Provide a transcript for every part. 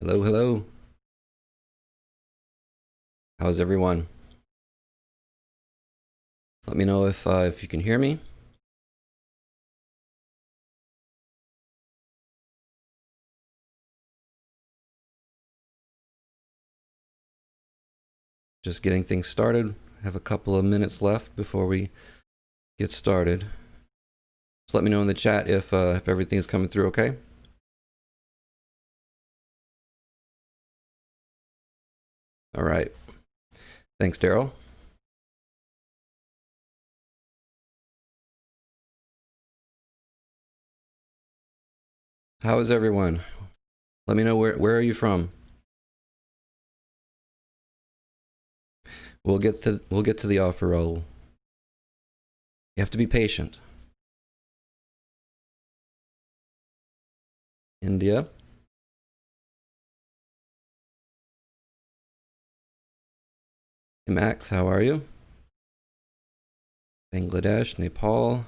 Hello, hello. How's everyone? Let me know if you can hear me. Just getting things started. Have a couple of minutes left before we get started. Just let me know in the chat if everything is coming through okay. All right. Thanks, Daryl. How is everyone? Let me know where are you from? We'll get to the offer roll. You have to be patient. India. Hey Max, how are you? Bangladesh, Nepal,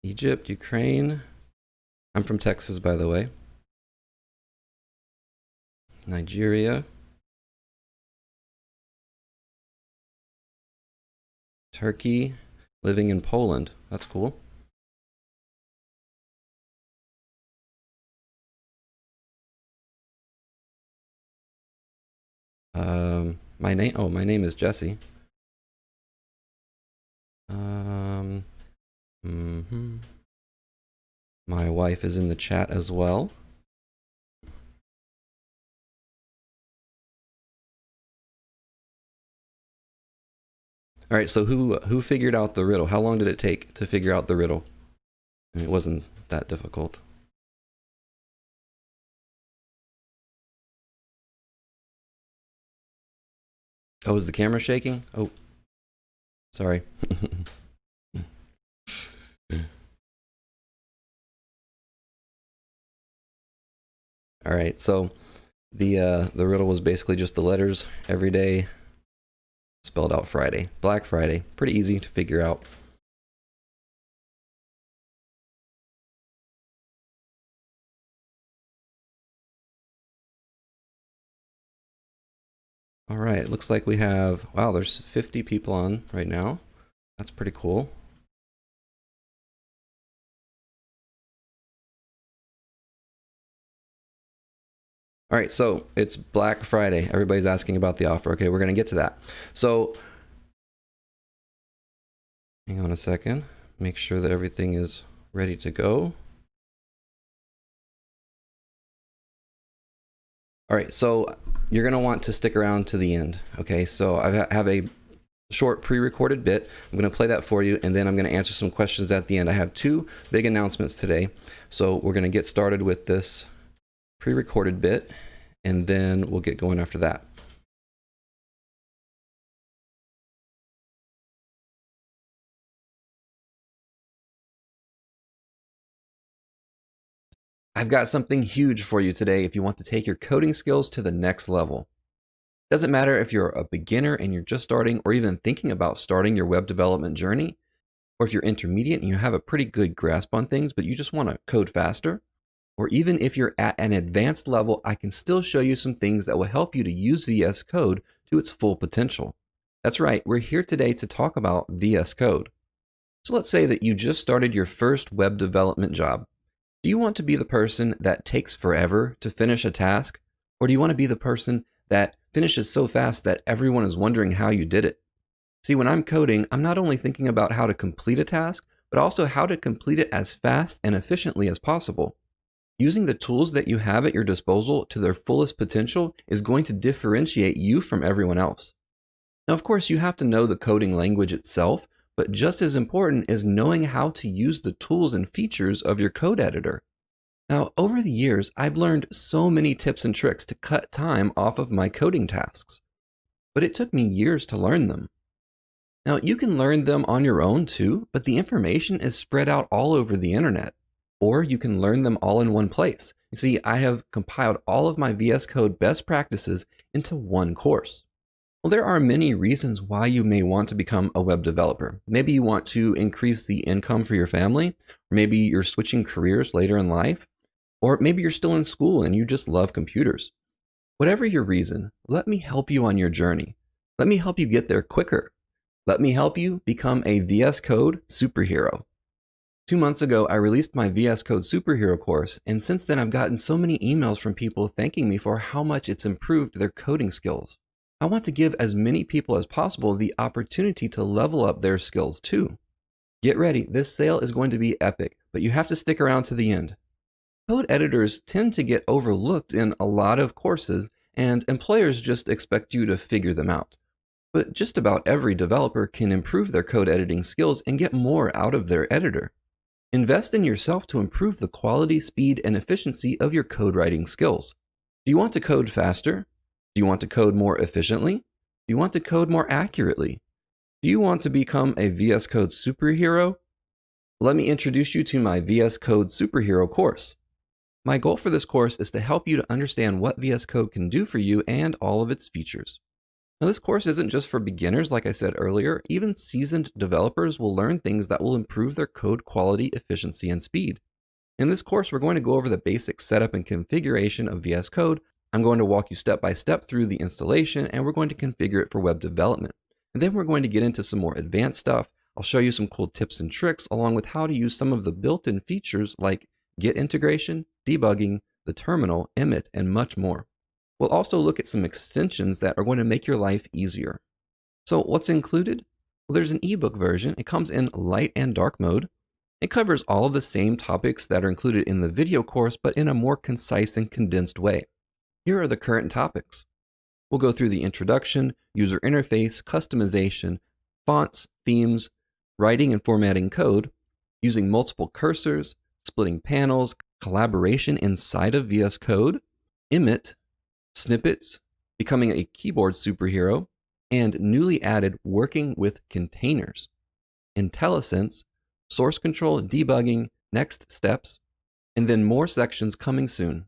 Egypt, Ukraine. I'm from Texas, by the way. Nigeria. Turkey. Living in Poland. That's cool. My name is Jesse. My wife is in the chat as well. All right, so who figured out the riddle? How long did it take to figure out the riddle? I mean, it wasn't that difficult. Oh, is the camera shaking? Oh, sorry. All right, so the riddle was basically just the letters every day spelled out Friday. Black Friday. Pretty easy to figure out. All right, it looks like we have, wow, there's 50 people on right now. That's pretty cool. All right, so it's Black Friday. Everybody's asking about the offer. Okay, we're going to get to that. So, hang on a second. Make sure that everything is ready to go. All right, so you're going to want to stick around to the end. Okay, so I have a short pre-recorded bit. I'm going to play that for you, and then I'm going to answer some questions at the end. I have two big announcements today. So we're going to get started with this pre-recorded bit, and then we'll get going after that. I've got something huge for you today if you want to take your coding skills to the next level. Doesn't matter if you're a beginner and you're just starting, or even thinking about starting your web development journey, or if you're intermediate and you have a pretty good grasp on things, but you just want to code faster, or even if you're at an advanced level, I can still show you some things that will help you to use VS Code to its full potential. That's right, we're here today to talk about VS Code. So let's say that you just started your first web development job. Do you want to be the person that takes forever to finish a task? Or do you want to be the person that finishes so fast that everyone is wondering how you did it? See, when I'm coding, I'm not only thinking about how to complete a task, but also how to complete it as fast and efficiently as possible. Using the tools that you have at your disposal to their fullest potential is going to differentiate you from everyone else. Now, of course, you have to know the coding language itself, but just as important is knowing how to use the tools and features of your code editor. Now, over the years, I've learned so many tips and tricks to cut time off of my coding tasks, but it took me years to learn them. Now, you can learn them on your own too, but the information is spread out all over the internet, or you can learn them all in one place. You see, I have compiled all of my VS Code best practices into one course. Well, there are many reasons why you may want to become a web developer. Maybe you want to increase the income for your family, or maybe you're switching careers later in life. Or maybe you're still in school and you just love computers. Whatever your reason, let me help you on your journey. Let me help you get there quicker. Let me help you become a VS Code superhero. 2 months ago, I released my VS Code Superhero course, and since then I've gotten so many emails from people thanking me for how much it's improved their coding skills. I want to give as many people as possible the opportunity to level up their skills too. Get ready, this sale is going to be epic, but you have to stick around to the end. Code editors tend to get overlooked in a lot of courses, and employers just expect you to figure them out. But just about every developer can improve their code editing skills and get more out of their editor. Invest in yourself to improve the quality, speed, and efficiency of your code writing skills. Do you want to code faster? Do you want to code more efficiently? Do you want to code more accurately? Do you want to become a VS Code superhero? Let me introduce you to my VS Code Superhero course. My goal for this course is to help you to understand what VS Code can do for you and all of its features. Now, this course isn't just for beginners, like I said earlier. Even seasoned developers will learn things that will improve their code quality, efficiency, and speed. In this course, we're going to go over the basic setup and configuration of VS Code. I'm going to walk you step by step through the installation, and we're going to configure it for web development. And then we're going to get into some more advanced stuff. I'll show you some cool tips and tricks, along with how to use some of the built-in features like Git integration, debugging, the terminal, Emmet, and much more. We'll also look at some extensions that are going to make your life easier. So what's included? Well, there's an ebook version. It comes in light and dark mode. It covers all of the same topics that are included in the video course, but in a more concise and condensed way. Here are the current topics. We'll go through the introduction, user interface, customization, fonts, themes, writing and formatting code, using multiple cursors, splitting panels, collaboration inside of VS Code, Emmet, snippets, becoming a keyboard superhero, and newly added working with containers, IntelliSense, source control, debugging, next steps, and then more sections coming soon.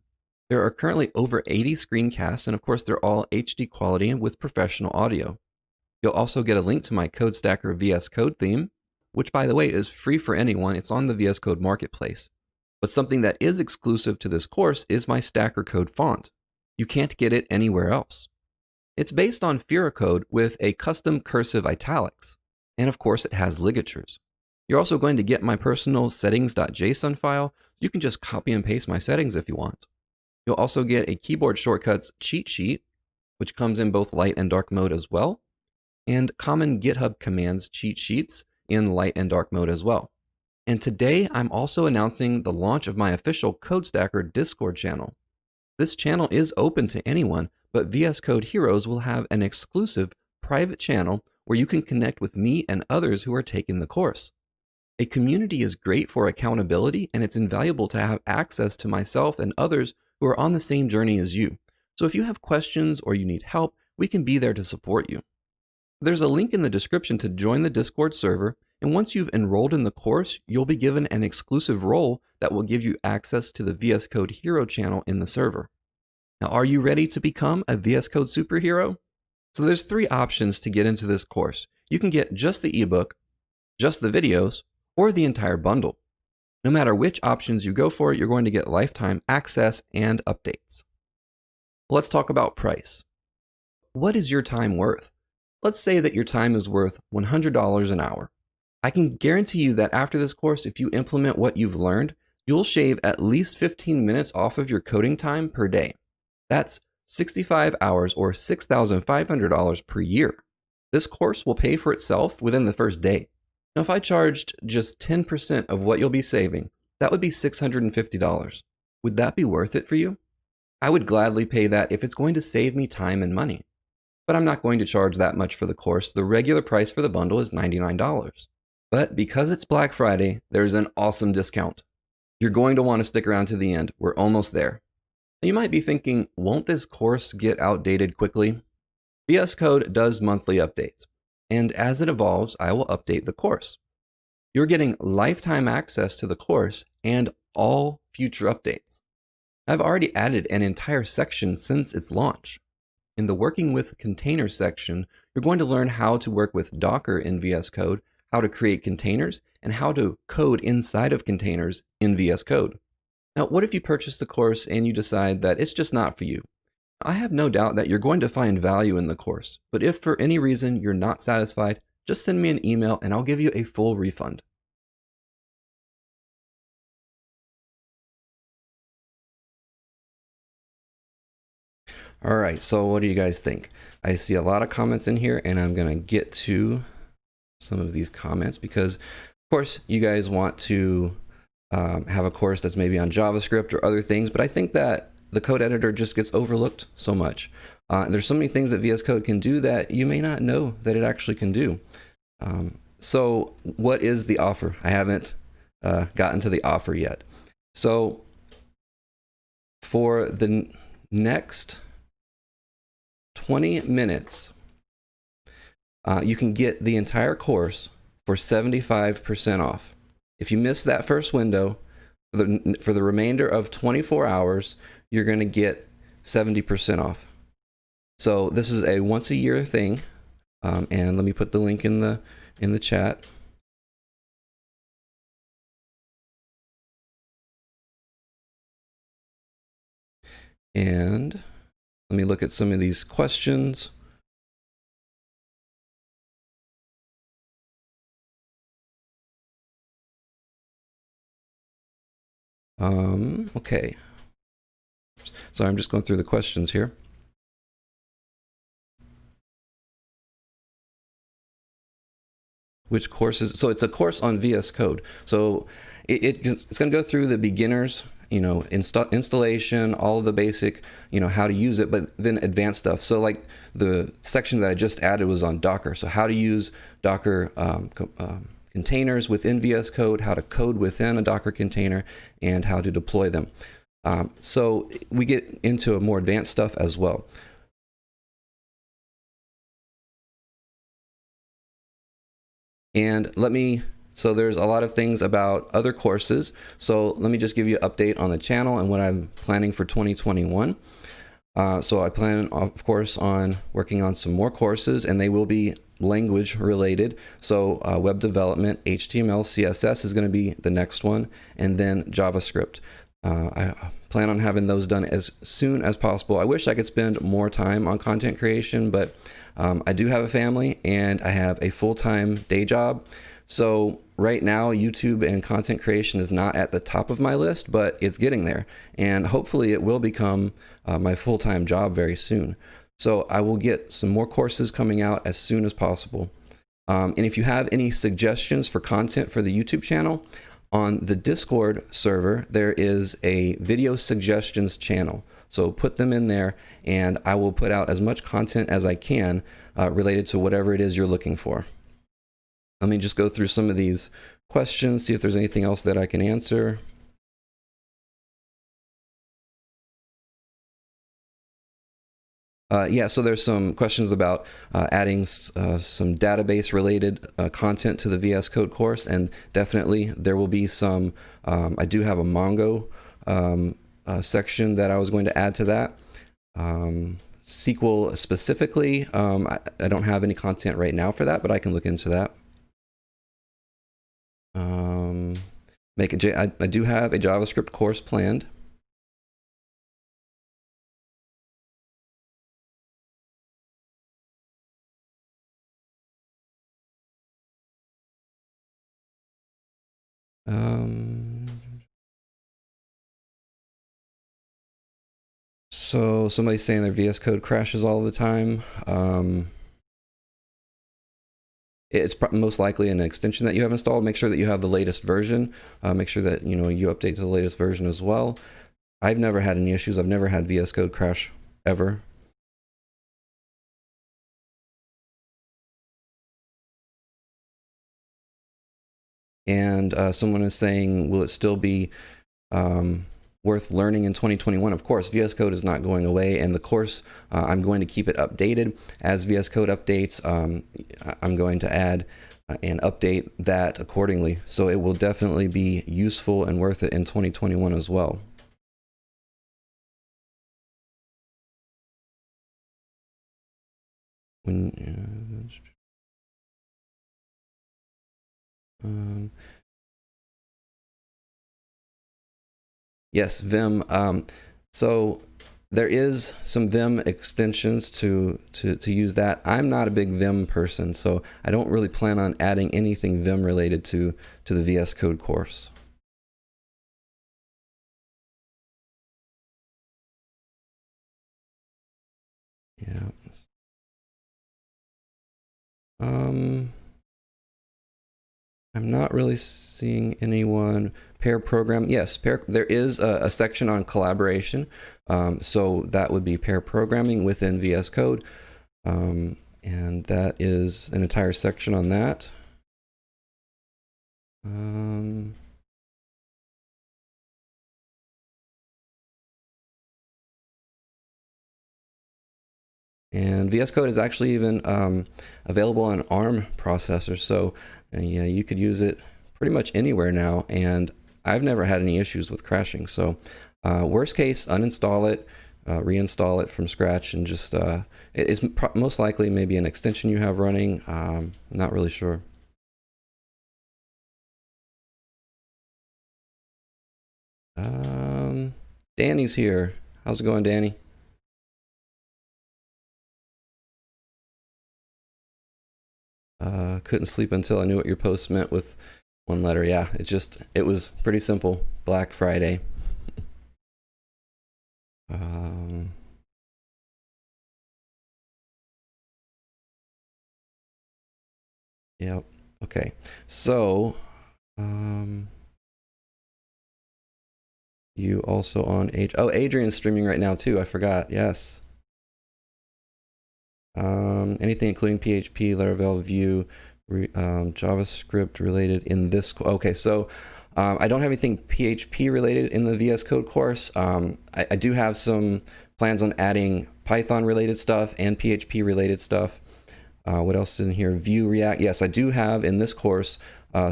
There are currently over 80 screencasts, and of course they're all HD quality and with professional audio. You'll also get a link to my CodeStacker VS Code theme, which by the way is free for anyone. It's on the VS Code Marketplace. But something that is exclusive to this course is my Stacker Code font. You can't get it anywhere else. It's based on Fira code with a custom cursive italics, and of course it has ligatures. You're also going to get my personal settings.json file. You can just copy and paste my settings if you want. You'll also get a keyboard shortcuts cheat sheet, which comes in both light and dark mode as well, and common GitHub commands cheat sheets in light and dark mode as well. And today I'm also announcing the launch of my official CodeStacker Discord channel. This channel is open to anyone, but VS Code Heroes will have an exclusive private channel where you can connect with me and others who are taking the course. A community is great for accountability, and it's invaluable to have access to myself and others who are on the same journey as you. So if you have questions or you need help, we can be there to support you. There's a link in the description to join the Discord server, and once you've enrolled in the course, you'll be given an exclusive role that will give you access to the VS Code Hero channel in the server. Now, are you ready to become a VS Code superhero? So there's 3 options to get into this course. You can get just the ebook, just the videos, or the entire bundle. No matter which options you go for, you're going to get lifetime access and updates. Let's talk about price. What is your time worth? Let's say that your time is worth $100 an hour. I can guarantee you that after this course, if you implement what you've learned, you'll shave at least 15 minutes off of your coding time per day. That's 65 hours or $6,500 per year. This course will pay for itself within the first day. Now, if I charged just 10% of what you'll be saving, that would be $650. Would that be worth it for you? I would gladly pay that if it's going to save me time and money. But I'm not going to charge that much for the course. The regular price for the bundle is $99. But because it's Black Friday, there's an awesome discount. You're going to want to stick around to the end. We're almost there. You might be thinking, won't this course get outdated quickly? VS Code does monthly updates, and as it evolves, I will update the course. You're getting lifetime access to the course and all future updates. I've already added an entire section since its launch. In the Working with Containers section, you're going to learn how to work with Docker in VS Code, how to create containers, and how to code inside of containers in VS Code. Now, what if you purchase the course and you decide that it's just not for you? I have no doubt that you're going to find value in the course, but if for any reason you're not satisfied, just send me an email and I'll give you a full refund. All right, so what do you guys think? I see a lot of comments in here and I'm going to get to some of these comments because, of course, you guys want to have a course that's maybe on JavaScript or other things, but I think that the code editor just gets overlooked so much. There's so many things that VS Code can do that you may not know that it actually can do. So what is the offer? I haven't gotten to the offer yet. So for the next 20 minutes, you can get the entire course for 75% off. If you miss that first window, for the remainder of 24 hours, you're going to get 70% off. So this is a once a year thing. And let me put the link in the chat. And let me look at some of these questions. Okay. So I'm just going through the questions here. Which courses? So it's a course on VS Code. So it's going to go through the beginners, installation, all of the basic, how to use it, but then advanced stuff. So like the section that I just added was on Docker. So how to use Docker containers within VS Code, how to code within a Docker container, and how to deploy them. So we get into a more advanced stuff as well. And so there's a lot of things about other courses. So let me just give you an update on the channel and what I'm planning for 2021. So I plan, of course, on working on some more courses, and they will be language related. So web development, HTML, CSS is going to be the next one, and then JavaScript. I plan on having those done as soon as possible. I wish I could spend more time on content creation, but I do have a family and I have a full-time day job. So right now, YouTube and content creation is not at the top of my list, but it's getting there. And hopefully it will become my full-time job very soon. So I will get some more courses coming out as soon as possible. And if you have any suggestions for content for the YouTube channel, on the Discord server, there is a video suggestions channel. So put them in there and I will put out as much content as I can related to whatever it is you're looking for. Let me just go through some of these questions, see if there's anything else that I can answer. Yeah, so there's some questions about adding some database related content to the VS Code course, and definitely there will be some, I do have a Mongo section that I was going to add to that. SQL specifically, I don't have any content right now for that, but I can look into that. I do have a JavaScript course planned. So somebody's saying their VS Code crashes all the time. It's most likely an extension that you have installed. Make sure that you have the latest version. Make sure that you update to the latest version as well. I've never had any issues. I've never had VS Code crash ever. And someone is saying, will it still be worth learning in 2021? Of course, VS Code is not going away, and the course, I'm going to keep it updated. As VS Code updates, I'm going to add and update that accordingly. So it will definitely be useful and worth it in 2021 as well. Yes, Vim. So there is some Vim extensions to use that. I'm not a big Vim person, so I don't really plan on adding anything Vim related to the VS Code course. Yeah. I'm not really seeing anyone pair program. Yes, there is a section on collaboration. So that would be pair programming within VS Code. And that is an entire section on that. And VS Code is actually even available on ARM processors. So yeah, you could use it pretty much anywhere now. And I've never had any issues with crashing. So worst case, uninstall it, reinstall it from scratch, and just it's most likely maybe an extension you have running. Not really sure. Danny's here. How's it going, Danny? Couldn't sleep until I knew what your post meant with one letter. Yeah, it was pretty simple. Black Friday. Yep. Okay. So, you also on Adrian's streaming right now too. I forgot. Yes. Anything including PHP, Laravel, Vue, JavaScript related in this. Okay, so I don't have anything PHP related in the VS Code course. I do have some plans on adding Python related stuff and PHP related stuff. What else is in here? Vue, React. Yes, I do have in this course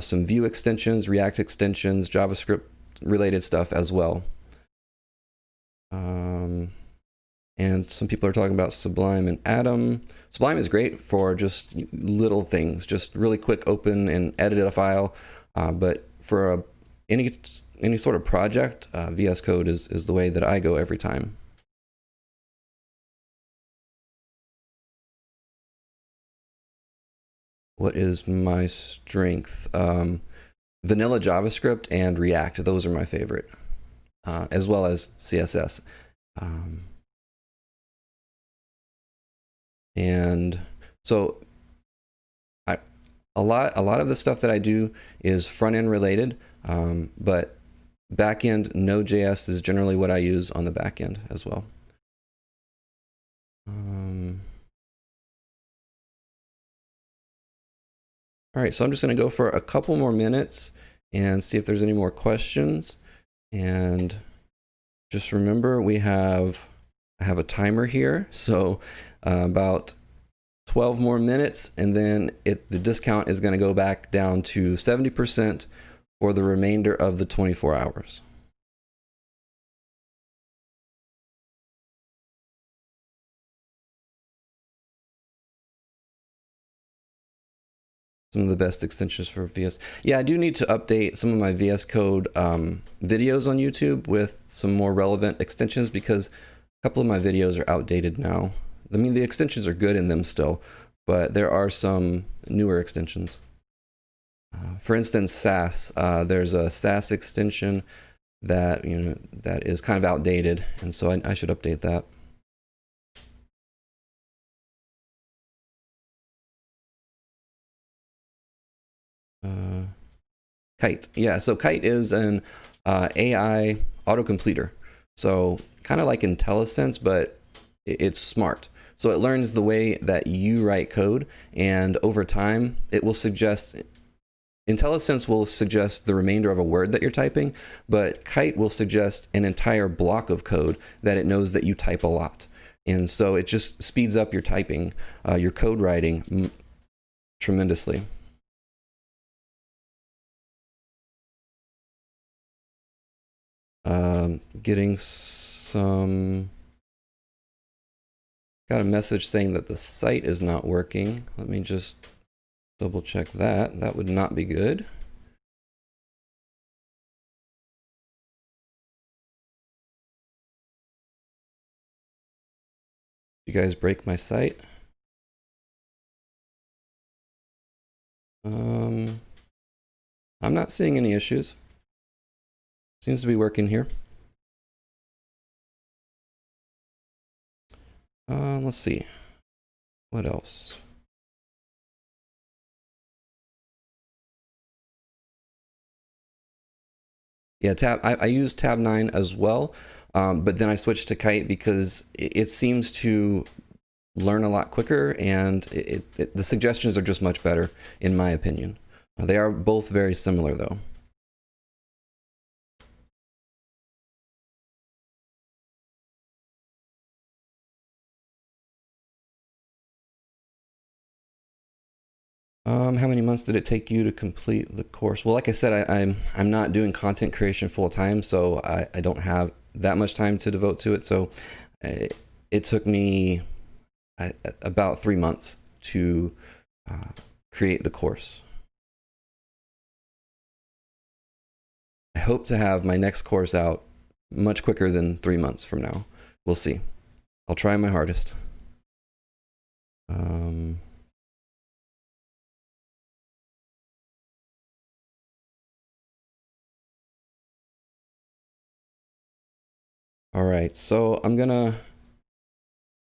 some Vue extensions, React extensions, JavaScript related stuff as well. And some people are talking about Sublime and Atom. Sublime is great for just little things, just really quick open and edit a file. But for any sort of project, VS Code is the way that I go every time. What is my strength? Vanilla JavaScript and React. Those are my favorite, as well as CSS. And so a lot of the stuff that I do is front end related, but back end Node.js is generally what I use on the back end as well. All right, so I'm just going to go for a couple more minutes and see if there's any more questions. And just remember, I have a timer here, so about 12 more minutes, and then the discount is going to go back down to 70% for the remainder of the 24 hours. Some of the best extensions for VS. Yeah, I do need to update some of my VS Code videos on YouTube with some more relevant extensions, because a couple of my videos are outdated now. I mean, the extensions are good in them still, but there are some newer extensions. For instance, Sass. There's a Sass extension that that is kind of outdated, and so I should update that. Kite. Yeah, so Kite is an AI autocompleter. So kind of like IntelliSense, but it's smart. So it learns the way that you write code, and over time, it will suggest. IntelliSense will suggest the remainder of a word that you're typing, but Kite will suggest an entire block of code that it knows that you type a lot. And so it just speeds up your typing, your code writing tremendously. Getting some. Got a message saying that the site is not working. Let me just double check that. That would not be good. you guys break my site? I'm not seeing any issues. Seems to be working here. Let's see. What else? Yeah, I use tab 9 as well, but then I switched to Kite because it seems to learn a lot quicker, and the suggestions are just much better, in my opinion. They are both very similar, though. How many months did it take you to complete the course? Well, like I said, I'm not doing content creation full time, so I don't have that much time to devote to it. So it took me about 3 months to create the course. I hope to have my next course out much quicker than 3 months from now. We'll see. I'll try my hardest. All right, so I'm gonna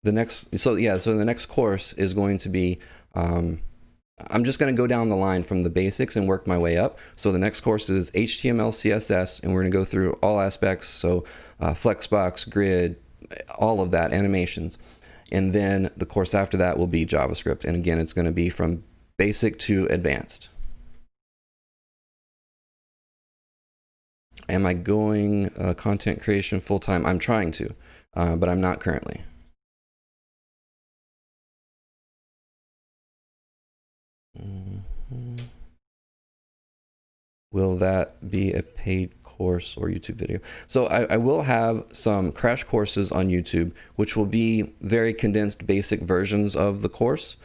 the next course is going to be I'm just going to go down the line from the basics and work my way up. So the next course is HTML, CSS, and we're going to go through all aspects. So Flexbox, grid, all of that, animations. And then the course after that will be JavaScript. And again, it's going to be from basic to advanced. Am I going content creation full time? I'm trying to, but I'm not currently. Will that be a paid course or YouTube video? So I will have some crash courses on YouTube, which will be very condensed basic versions of the course.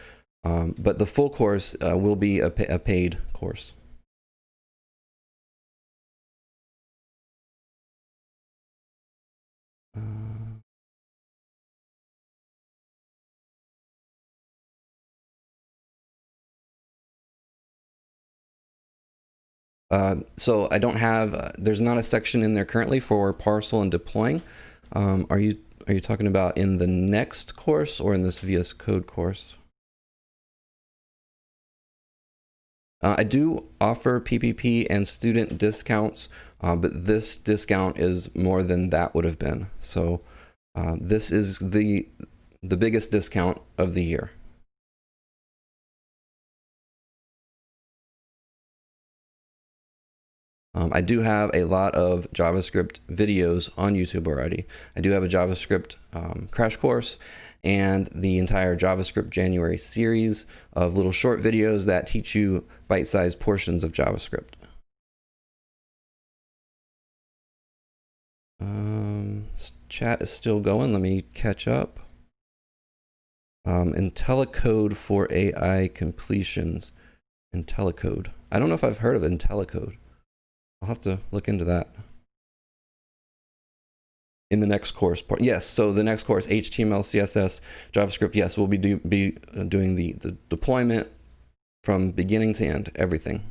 But the full course will be a paid course. So I don't have, there's not a section in there currently for parcel and deploying. Are you talking about in the next course or in this VS Code course? I do offer PPP and student discounts, but this discount is more than that would have been. So this is the biggest discount of the year. I do have a lot of JavaScript videos on YouTube already. I do have a JavaScript crash course and the entire JavaScript January series of little short videos that teach you bite-sized portions of JavaScript. Chat is still going. Let me catch up. IntelliCode for AI completions. IntelliCode. I don't know if I've heard of IntelliCode. I'll have to look into that. In the next course, yes. So the next course, HTML, CSS, JavaScript. Yes, we'll be doing the deployment from beginning to end, everything.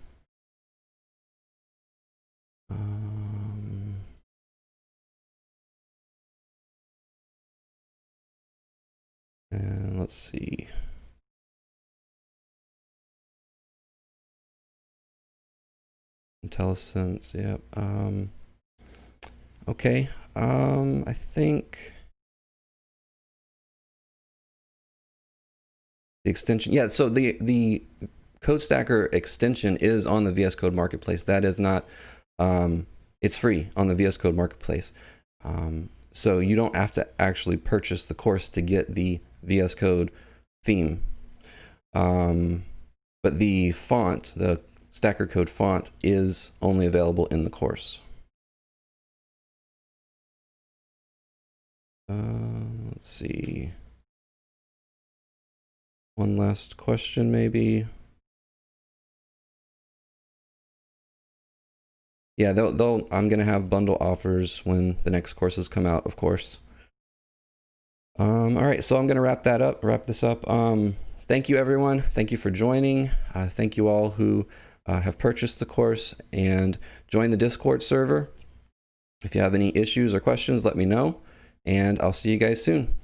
And let's see. IntelliSense, yep. Okay. I think the extension, yeah. So the CodeStacker extension is on the VS Code Marketplace. That is not, it's free on the VS Code Marketplace. So you don't have to actually purchase the course to get the VS Code theme. But the font, the Stacker Code font, is only available in the course. Let's see. One last question, maybe. Yeah, I'm gonna have bundle offers when the next courses come out, of course. All right, so I'm going to wrap this up. Thank you, everyone. Thank you for joining. Thank you all who have purchased the course and joined the Discord server. If you have any issues or questions, let me know, and I'll see you guys soon.